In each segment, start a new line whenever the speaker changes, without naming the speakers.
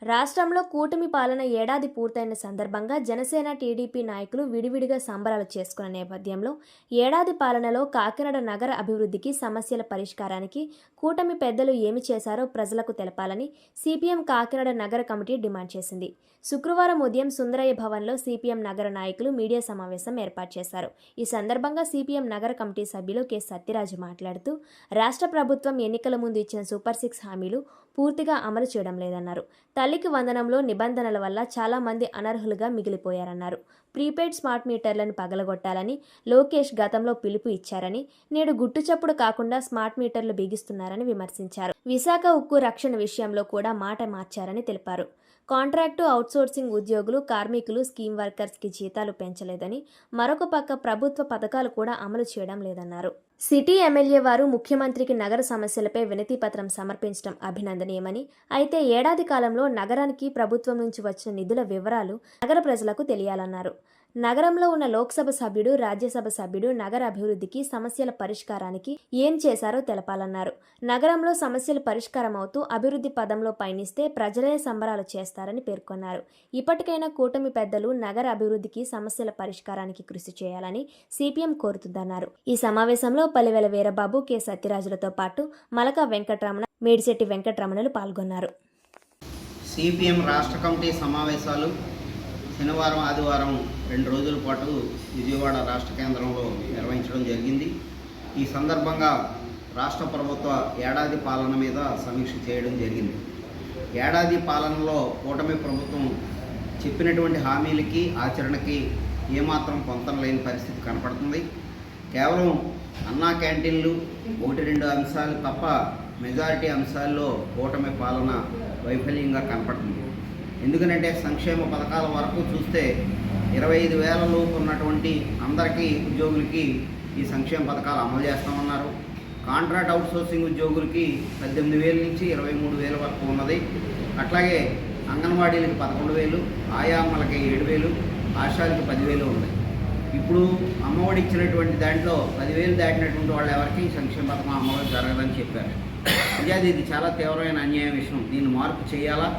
రాష్ట్రంలో కూటమి పాలన ఏడాది పూర్తయిన సందర్భంగా జనసేన టీడీపీ నాయకులు విడివిడిగా సంబరాలు చేసుకున్న నేపథ్యంలో ఏడాది పాలనలో కాకినాడ నగర అభివృద్ధికి సమస్యల పరిష్కారానికి కూటమి పెద్దలు ఏమి చేశారో ప్రజలకు తెలపాలని సిపిఎం కాకినాడ నగర కమిటీ డిమాండ్ చేసింది. శుక్రవారం ఉదయం సుందరయ్య భవన్లో సిపిఎం నగర నాయకులు మీడియా సమావేశం ఏర్పాటు చేశారు. ఈ సందర్భంగా సిపిఎం నగర కమిటీ సభ్యులు కె సత్యరాజు మాట్లాడుతూ రాష్ట్ర ప్రభుత్వం ఎన్నికల ముందు ఇచ్చిన సూపర్ 6 హామీలు పూర్తిగా అమలు చేయడం లేదన్నారు. తల్లికి వందనంలో నిబంధనల వల్ల చాలా మంది అనర్హులుగా మిగిలిపోయారన్నారు. ప్రీపెయిడ్ స్మార్ట్ మీటర్లను పగలగొట్టాలని లోకేష్ గతంలో పిలుపు ఇచ్చారని, నేడు గుట్టుచప్పుడు కాకుండా స్మార్ట్ మీటర్లు బిగిస్తున్నారని విమర్శించారు. విశాఖ ఉక్కు రక్షణ విషయంలో కూడా మాట మార్చారని తెలిపారు. కాంట్రాక్టు అవుట్సోర్సింగ్ ఉద్యోగులు, కార్మికులు, స్కీమ్ వర్కర్స్కి జీతాలు పెంచలేదని, మరొక పక్క ప్రభుత్వ పథకాలు కూడా అమలు చేయడం లేదన్నారు. సిటీ ఎమ్మెల్యే వారు ముఖ్యమంత్రికి నగర సమస్యలపై వినతి పత్రం సమర్పించడం అభినందనీయమని, అయితే ఏడాది కాలంలో నగరానికి ప్రభుత్వం నుంచి వచ్చిన నిధుల వివరాలు నగర ప్రజలకు తెలియాలన్నారు. నగరంలో ఉన్న లోక్సభ సభ్యుడు, రాజ్యసభ సభ్యుడు నగర అభివృద్ధికి, సమస్యల పరిష్కారానికి ఏం చేశారో తెలపాలన్నారు. నగరంలో సమస్యలు పరిష్కారం అవుతూ అభివృద్ధి పదంలో పయనిస్తే ప్రజలే సంబరాలు చేస్తారని పేర్కొన్నారు. ఇప్పటికైనా కూటమి పెద్దలు నగర అభివృద్ధికి, సమస్యల పరిష్కారానికి కృషి చేయాలని సిపిఎం కోరుతుందన్నారు. ఈ సమావేశంలో పల్లివేల వీరబాబు, కె సత్యరాజులతో పాటు మలకా వెంకటరమణ, మేడిశెట్టి వెంకటరమణలు పాల్గొన్నారు.
సిపిఎం రాష్ట్ర కమిటీ సమావేశాలు శనివారం, ఆదివారం 2 రోజుల పాటు విజయవాడ రాష్ట్ర కేంద్రంలో నిర్వహించడం జరిగింది. ఈ సందర్భంగా రాష్ట్ర ప్రభుత్వ ఏడాది పాలన మీద సమీక్ష చేయడం జరిగింది. ఏడాది పాలనలో కూటమి ప్రభుత్వం చెప్పినటువంటి హామీలకి, ఆచరణకి ఏమాత్రం పొంతన లేని పరిస్థితి కనపడుతుంది. కేవలం అన్నా క్యాంటీన్లు 1-2 అంశాలు తప్ప మెజారిటీ అంశాల్లో కూటమి పాలన వైఫల్యంగా కనపడుతుంది. ఎందుకంటే సంక్షేమ పథకాల వరకు చూస్తే 25,000 లోపు ఉన్నటువంటి అందరికీ ఉద్యోగులకి ఈ సంక్షేమ పథకాలు అమలు చేస్తామన్నారు. కాంట్రాక్ట్ అవుట్సోర్సింగ్ ఉద్యోగులకి 18,000 నుంచి 23,000 వరకు ఉన్నది. అట్లాగే అంగన్వాడీలకి 11,000, ఆయామ్మలకి 7,000, ఆశాలకి 10,000 ఉన్నాయి. ఇప్పుడు అమ్మఒడి ఇచ్చినటువంటి దాంట్లో 10,000 దాటినటువంటి వాళ్ళు ఎవరికి సంక్షేమ పథకం అమలు జరగదని చెప్పారు. ఇది చాలా తీవ్రమైన అన్యాయ విషయం. దీన్ని మార్పు చేయాలా?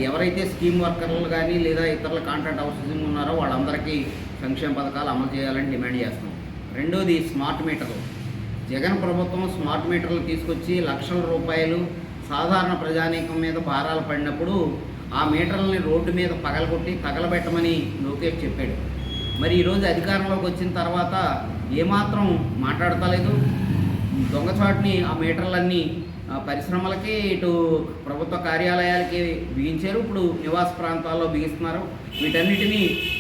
ఎవరైతే స్కీమ్ వర్కర్లు కానీ లేదా ఇతరుల కాంట్రాక్ట్ అవుట్సోర్సింగ్ ఉన్నారో వాళ్ళందరికీ సంక్షేమ పథకాలు అమలు చేయాలని డిమాండ్ చేస్తాం. రెండోది స్మార్ట్ మీటర్లు. జగన్ ప్రభుత్వం స్మార్ట్ మీటర్లు తీసుకొచ్చి లక్షల రూపాయలు సాధారణ ప్రజానీకం మీద భారాలు పడినప్పుడు ఆ మీటర్లని రోడ్డు మీద పగలగొట్టి తగలబెట్టమని లోకేష్ చెప్పాడు. మరి ఈరోజు అధికారంలోకి వచ్చిన తర్వాత ఏమాత్రం మాట్లాడతలేదు. దొంగచాటుని ఆ మీటర్లన్నీ పరిశ్రమలకి, ఇటు ప్రభుత్వ కార్యాలయాలకి బిగించారు. ఇప్పుడు నివాస ప్రాంతాల్లో బిగిస్తున్నారు. వీటన్నిటినీ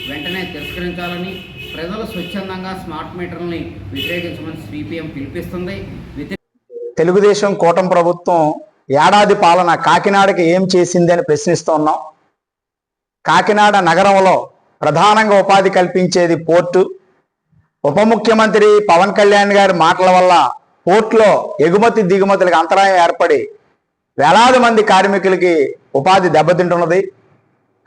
వెంటనే తిరస్కరించాలని, ప్రజలు స్వచ్ఛందంగా స్మార్ట్ మీటర్లని వ్యతిరేకించమని సిపిఎం పిలిపిస్తుంది.
తెలుగుదేశం కూటమి ప్రభుత్వం ఏడాది పాలన కాకినాడకి ఏం చేసింది అని ప్రశ్నిస్తూ ఉన్నాం. కాకినాడ నగరంలో ప్రధానంగా ఉపాధి కల్పించేది పోర్టు. ఉప ముఖ్యమంత్రి పవన్ కళ్యాణ్ గారి మాటల వల్ల పోర్టులో ఎగుమతి దిగుమతులకు అంతరాయం ఏర్పడి వేలాది మంది కార్మికులకి ఉపాధి దెబ్బతింటున్నది.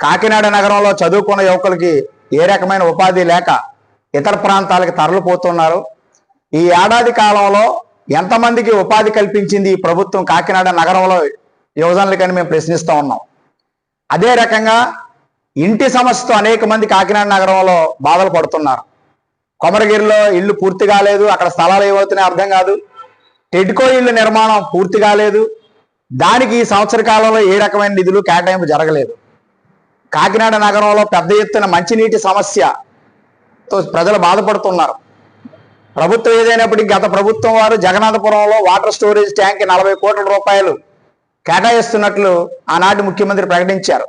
కాకినాడ నగరంలో చదువుకున్న యువకులకి ఏ రకమైన ఉపాధి లేక ఇతర ప్రాంతాలకు తరలిపోతున్నారు. ఈ ఏడాది కాలంలో ఎంతమందికి ఉపాధి కల్పించింది ఈ ప్రభుత్వం కాకినాడ నగరంలో యువజనులకని మేము ప్రశ్నిస్తూ ఉన్నాం. అదే రకంగా ఇంటి సమస్యతో అనేక మంది కాకినాడ నగరంలో బాధలు పడుతున్నారు. కొమరగిరిలో ఇల్లు పూర్తి కాలేదు, అక్కడ స్థలాలు ఏమవుతున్నాయో అర్థం కాదు. టెడ్కో ఇల్లు నిర్మాణం పూర్తి కాలేదు. దానికి ఈ సంవత్సర కాలంలో ఏ రకమైన నిధులు కేటాయింపు జరగలేదు. కాకినాడ నగరంలో పెద్ద ఎత్తున మంచినీటి సమస్యతో ప్రజలు బాధపడుతున్నారు. ప్రభుత్వం ఏదైనప్పటికీ గత ప్రభుత్వం వారు జగన్నాథపురంలో వాటర్ స్టోరేజ్ ట్యాంక్ 40 కోట్ల రూపాయలు కేటాయిస్తున్నట్లు ఆనాటి ముఖ్యమంత్రి ప్రకటించారు.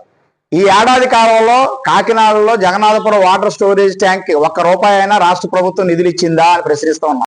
ఈ ఏడాది కాలంలో కాకినాడలో జగన్నాథపురం వాటర్ స్టోరేజ్ ట్యాంక్ 1 రూపాయి అయినా రాష్ట్ర ప్రభుత్వం నిధులు ఇచ్చిందా అని ప్రశ్నిస్తూ ఉన్నాం.